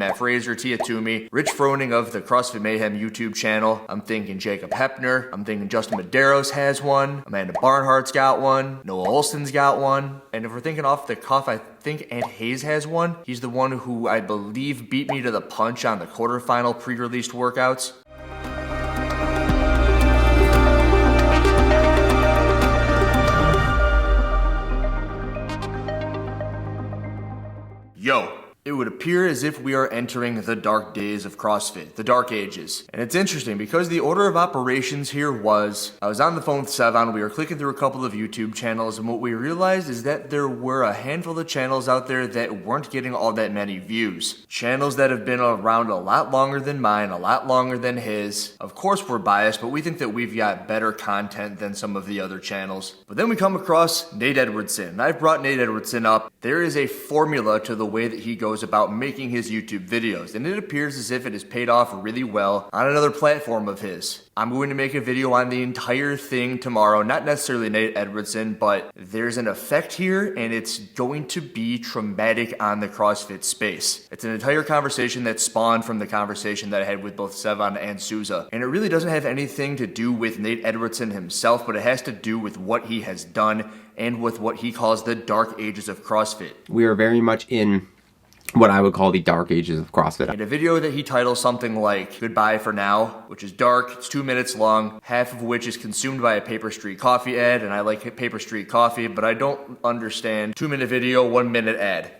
Matt Fraser, Tia Toomey, Rich Froning of the CrossFit Mayhem YouTube channel. I'm thinking Jacob Hepner. I'm thinking Justin Medeiros has one. Amanda Barnhart's got one. Noah Olson's got one. And if we're thinking off the cuff, I think Ant Hayes has one. He's the one who I believe beat me to the punch on the quarterfinal pre-released workouts. Yo. It would appear as if we are entering the dark days of CrossFit, the dark ages. And it's interesting because the order of operations here was, I was on the phone with Saxon, we were clicking through a couple of YouTube channels, and what we realized is that there were a handful of channels out there that weren't getting all that many views. Channels that have been around a lot longer than mine, a lot longer than his. Of course we're biased, but we think that we've got better content than some of the other channels. But then we come across Nate Edwardson, and I've brought Nate Edwardson up. There is a formula to the way that he goes about making his YouTube videos, and it appears as if it has paid off really well on another platform of his. I'm going to make a video on the entire thing tomorrow, not necessarily Nate Edwardson, but there's an effect here and it's going to be traumatic on the CrossFit space. It's an entire conversation that spawned from the conversation that I had with both Sevan and Souza, and it really doesn't have anything to do with Nate Edwardson himself, but it has to do with what he has done and with what he calls the dark ages of CrossFit. We are very much in what I would call the dark ages of CrossFit. In a video that he titles something like Goodbye for Now, which is dark, it's 2 minutes long, half of which is consumed by a Paper Street Coffee ad, and I like Paper Street Coffee, but I don't understand 2-minute video, 1 minute ad.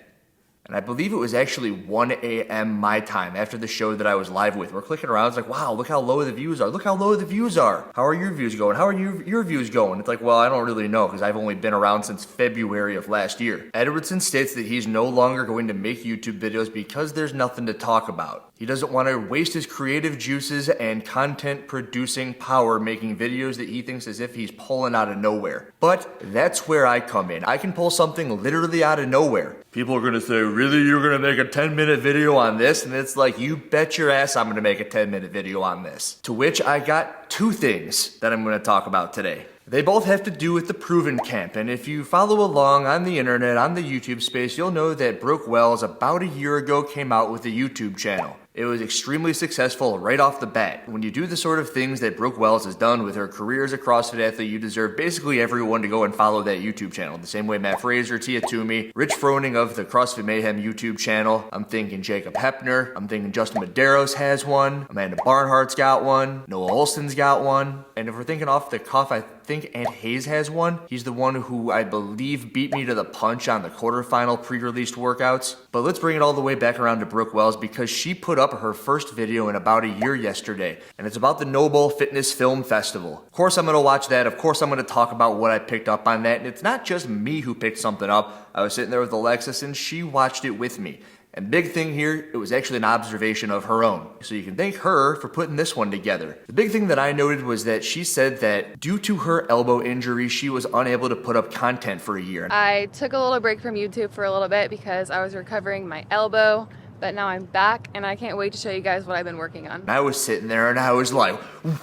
And I believe it was actually 1 a.m. my time after the show that I was live with. We're clicking around, it's like, wow, look how low the views are. Look how low the views are. How are your views going? How are your views going? It's like, well, I don't really know because I've only been around since February of last year. Edwardson states that he's no longer going to make YouTube videos because there's nothing to talk about. He doesn't want to waste his creative juices and content producing power making videos that he thinks as if he's pulling out of nowhere. But that's where I come in. I can pull something literally out of nowhere. People are going to say, really, you're going to make a 10-minute video on this? And it's like, you bet your ass I'm going to make a 10-minute video on this. To which I got 2 things that I'm going to talk about today. They both have to do with the Proven Camp, and if you follow along on the internet, on the YouTube space, you'll know that Brooke about a year ago came out with a YouTube channel. It was extremely successful right off the bat. When you do the sort of things that Brooke has done with her career as a CrossFit athlete, you deserve basically everyone to go and follow that YouTube channel. The same way Matt Fraser, Tia Toomey, Rich Froning of the CrossFit Mayhem YouTube channel. I'm thinking Jacob Hepner. I'm thinking Justin Medeiros has one. Amanda Barnhart's got one. Noah Olson's got one. And if we're thinking off the cuff, I think Ant Hayes has one. He's the one who I believe beat me to the punch on the quarterfinal pre-released workouts. But let's bring it all the way back around to Brooke because she put up her first video in about a year yesterday, and it's about the Noble Fitness Film Festival. Of course I'm going to watch that. Of course I'm going to talk about what I picked up on that, and it's not just me who picked something up. I was sitting there with Alexis and she watched it with me. And big thing here, it was actually an observation of her own. So you can thank her for putting this one together. The big thing that I noted was that she said that due to her elbow injury, she was unable to put up content for a year. I took a little break from YouTube for a little bit because I was recovering my elbow, but now I'm back and I can't wait to show you guys what I've been working on. I was sitting there and I was like,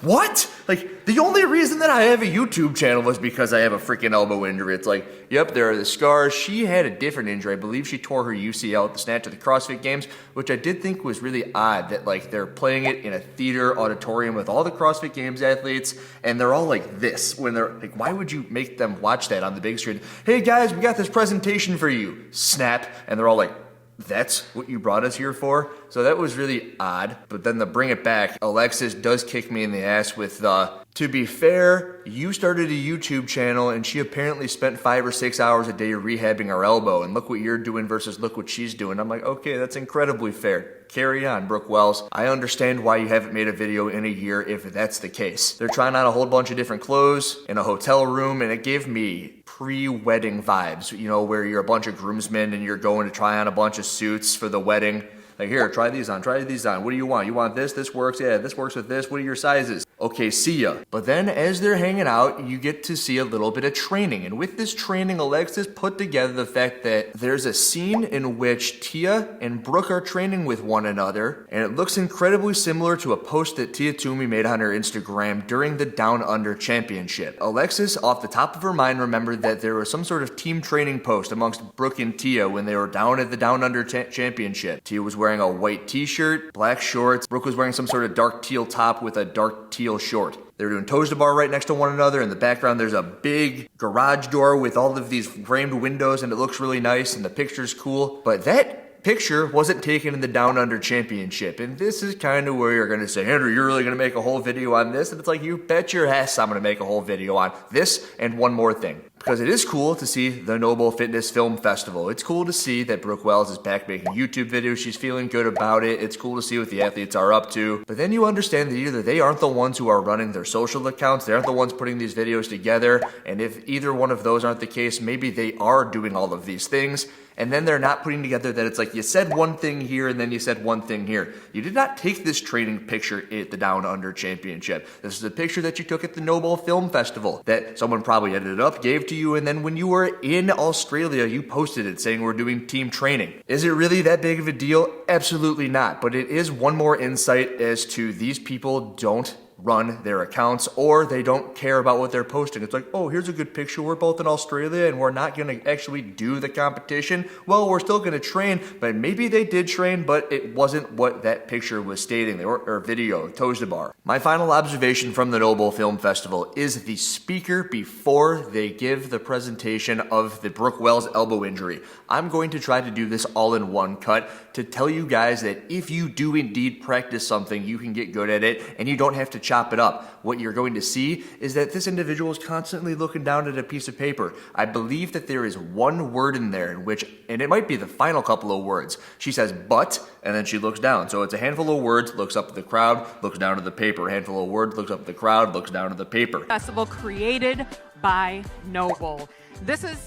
what? Like, the only reason that I have a YouTube channel was because I have a freaking elbow injury. It's like, yep, there are the scars. She had a different injury. I believe she tore her UCL at the snatch of the CrossFit Games, which I did think was really odd that like they're playing it in a theater auditorium with all the CrossFit Games athletes and they're all like this when they're like, why would you make them watch that on the big screen? Hey guys, we got this presentation for you. Snap. And they're all like, that's what you brought us here for? So that was really odd. But then to bring it back, Alexis does kick me in the ass with to be fair, you started a YouTube channel and she apparently spent 5 or 6 hours a day rehabbing her elbow, and look what you're doing versus look what she's doing. I'm like, okay, that's incredibly fair. Carry on, Brooke Wells. I understand why you haven't made a video in a year if that's the case. They're trying on a whole bunch of different clothes in a hotel room, and it gave me pre-wedding vibes, you know, where you're a bunch of groomsmen and you're going to try on a bunch of suits for the wedding. Like, here, try these on, try these on. What do you want? You want this? This works? Yeah, this works with this. What are your sizes? Okay, see ya. But then as they're hanging out, you get to see a little bit of training. And with this training, Alexis put together the fact that there's a scene in which Tia and Brooke are training with one another, and it looks incredibly similar to a post that Tia Toomey made on her Instagram during the Down Under Championship. Alexis, off the top of her mind, remembered that there was some sort of team training post amongst Brooke and Tia when they were down at the Down Under Championship. Tia was wearing a white t-shirt, black shorts. Brooke was wearing some sort of dark teal top with a dark teal short. They're doing toes to bar right next to one another. In the background, there's a big garage door with all of these framed windows, and it looks really nice, and the picture's cool. But that picture wasn't taken in the Down Under Championship. And this is kind of where you're going to say, Andrew, you're really going to make a whole video on this? And it's like, you bet your ass I'm going to make a whole video on this and one more thing. Because it is cool to see the Noble Fitness Film Festival. It's cool to see that Brooke Wells is back making YouTube videos. She's feeling good about it. It's cool to see what the athletes are up to. But then you understand that either they aren't the ones who are running their social accounts, they aren't the ones putting these videos together, and if either one of those aren't the case, maybe they are doing all of these things, and then they're not putting together that it's like you said one thing here and then you said one thing here. You did not take this training picture at the Down Under Championship. This is a picture that you took at the Noble Film Festival that someone probably edited up, gave to you, and then when you were in Australia, you posted it saying we're doing team training. Is it really that big of a deal? Absolutely not. But it is one more insight as to these people don't run their accounts, or they don't care about what they're posting. It's like, oh, here's a good picture. We're both in Australia and we're not going to actually do the competition. Well, we're still going to train, but maybe they did train, but it wasn't what that picture was stating, or video, toes to bar. My final observation from the Noble Film Festival is the speaker before they give the presentation of the Brooke Wells elbow injury. I'm going to try to do this all in one cut to tell you guys that if you do indeed practice something, you can get good at it and you don't have to chop it up. What you're going to see is that this individual is constantly looking down at a piece of paper. I believe that there is one word in there in which, and it might be the final couple of words, she says but, and then she looks down. So it's a handful of words, looks up at the crowd, looks down to the paper. A handful of words, looks up at the crowd, looks down to the paper. Festival created by Noble. This is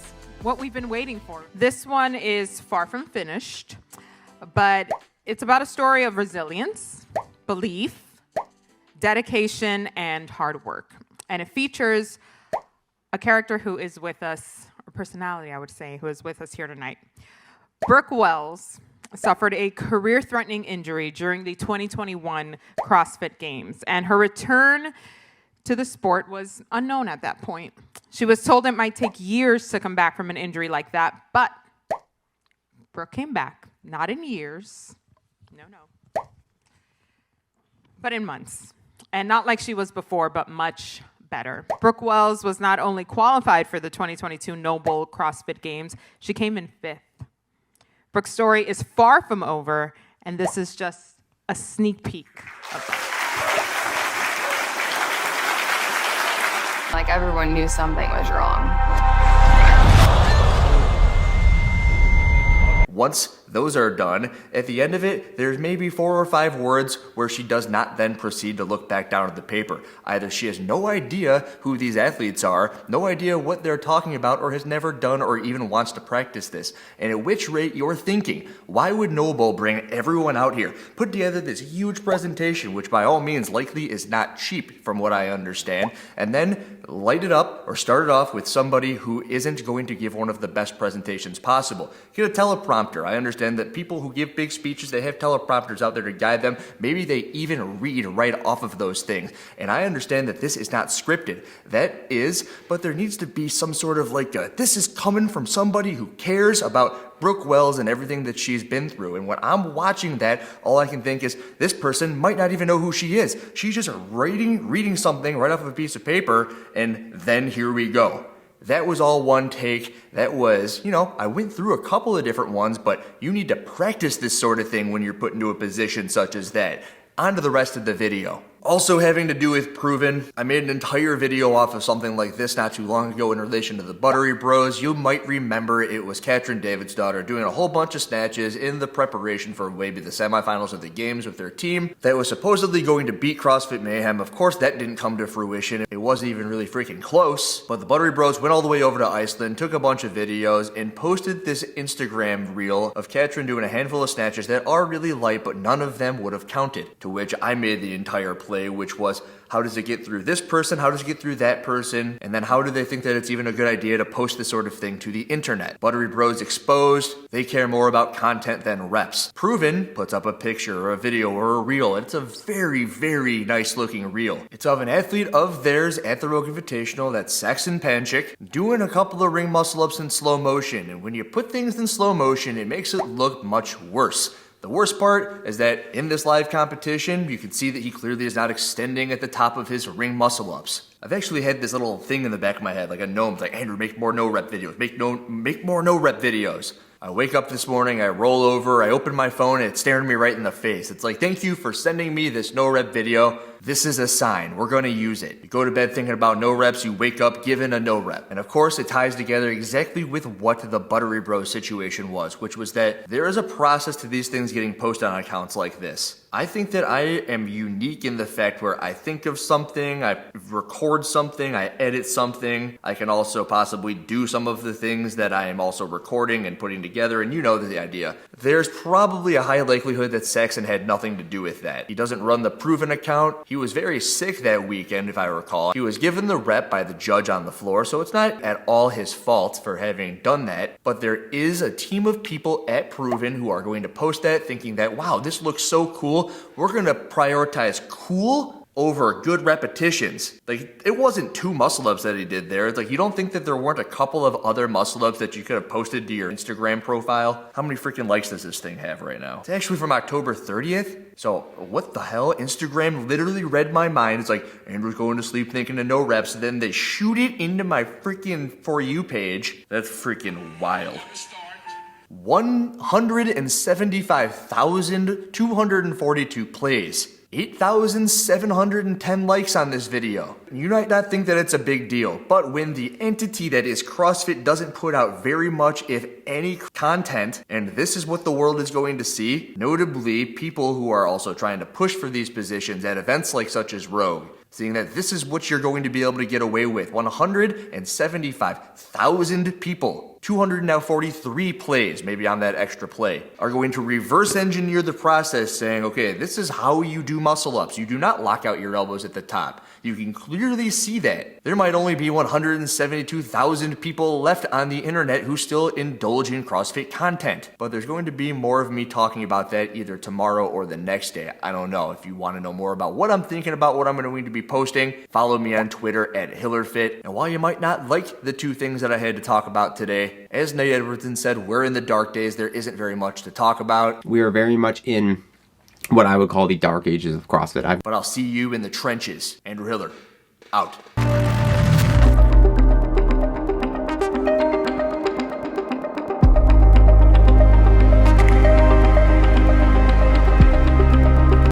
what we've been waiting for. This one is far from finished, but it's about a story of resilience, belief, dedication, and hard work. And it features a character who is with us, or personality, I would say, who is with us here tonight. Brooke Wells suffered a career-threatening injury during the 2021 CrossFit Games, and her return to the sport was unknown at that point. She was told it might take years to come back from an injury like that, but Brooke came back, not in years, no, but in months. And not like she was before, but much better. Brooke Wells was not only qualified for the 2022 Noble CrossFit Games, she came in 5th. Brooke's story is far from over, and this is just a sneak peek of that. Like, everyone knew something was wrong. Once those are done, at the end of it, there's maybe 4 or 5 words where she does not then proceed to look back down at the paper. Either she has no idea who these athletes are, no idea what they're talking about, or has never done or even wants to practice this. And at which rate you're thinking, why would Noble bring everyone out here, put together this huge presentation, which by all means likely is not cheap from what I understand, and then light it up or start it off with somebody who isn't going to give one of the best presentations possible. Get a teleprompter. I understand that people who give big speeches, they have teleprompters out there to guide them. Maybe they even read right off of those things. And I understand that this is not scripted. That is, but there needs to be some sort of this is coming from somebody who cares about Brooke Wells and everything that she's been through. And when I'm watching that, all I can think is, this person might not even know who she is. She's just reading something right off of a piece of paper, and then here we go. That was all one take. That was, I went through a couple of different ones, but you need to practice this sort of thing when you're put into a position such as that. On to the rest of the video. Also having to do with proven, I made an entire video off of something like this not too long ago in relation to the Buttery Bros. You might remember it was Katrin David's daughter doing a whole bunch of snatches in the preparation for maybe the semifinals of the games with their team that was supposedly going to beat CrossFit Mayhem. Of course, that didn't come to fruition. It wasn't even really freaking close, but the Buttery Bros went all the way over to Iceland, took a bunch of videos, and posted this Instagram reel of Katrin doing a handful of snatches that are really light, but none of them would have counted, to which I made the entire play, which was how does it get through this person? How does it get through that person? And then how do they think that it's even a good idea to post this sort of thing to the internet? Buttery Bros exposed. They care more about content than reps. Proven puts up a picture or a video or a reel. It's a very, very nice looking reel. It's of an athlete of theirs at the Rogue Invitational, that's Saxon, doing a couple of ring muscle ups in slow motion. And when you put things in slow motion, it makes it look much worse. The worst part is that in this live competition, you can see that he clearly is not extending at the top of his ring muscle ups. I've actually had this little thing in the back of my head, like a gnome, like, Andrew, make more no-rep videos, make more no-rep videos. I wake up this morning, I roll over, I open my phone, and it's staring me right in the face. It's like, thank you for sending me this no-rep video. This is a sign. We're going to use it. You go to bed thinking about no reps, you wake up given a no rep. And of course, it ties together exactly with what the Buttery Bros situation was, which was that there is a process to these things getting posted on accounts like this. I think that I am unique in the fact where I think of something, I record something, I edit something. I can also possibly do some of the things that I am also recording and putting together, and you know the idea. There's probably a high likelihood that Saxon had nothing to do with that. He doesn't run the Proven account. He was very sick that weekend, if I recall. He was given the rep by the judge on the floor, so it's not at all his fault for having done that. But there is a team of people at Proven who are going to post that thinking that, wow, this looks so cool. We're going to prioritize cool over good repetitions. Like, it wasn't 2 muscle ups that he did there. It's like, you don't think that there weren't a couple of other muscle ups that you could have posted to your Instagram profile? How many freaking likes does this thing have right now? It's actually from October 30th. So what the hell? Instagram literally read my mind. It's like, Andrew's going to sleep thinking of no reps. Then they shoot it into my freaking For You page. That's freaking wild. 175,242 plays. 8,710 likes on this video. You might not think that it's a big deal, but when the entity that is CrossFit doesn't put out very much, if any, content, and this is what the world is going to see, notably people who are also trying to push for these positions at events like such as Rogue, seeing that this is what you're going to be able to get away with. 175,000 people. 243 plays, maybe on that extra play, are going to reverse engineer the process saying, okay, this is how you do muscle ups. You do not lock out your elbows at the top. You can clearly see that. There might only be 172,000 people left on the internet who still indulge in CrossFit content. But there's going to be more of me talking about that either tomorrow or the next day. I don't know. If you want to know more about what I'm thinking about, what I'm going to be posting, follow me on Twitter at HillerFit. And while you might not like the 2 things that I had to talk about today, as Nate Edwardson said, we're in the dark days. There isn't very much to talk about. We are very much in what I would call the dark ages of CrossFit. But I'll see you in the trenches. Andrew Hiller, out.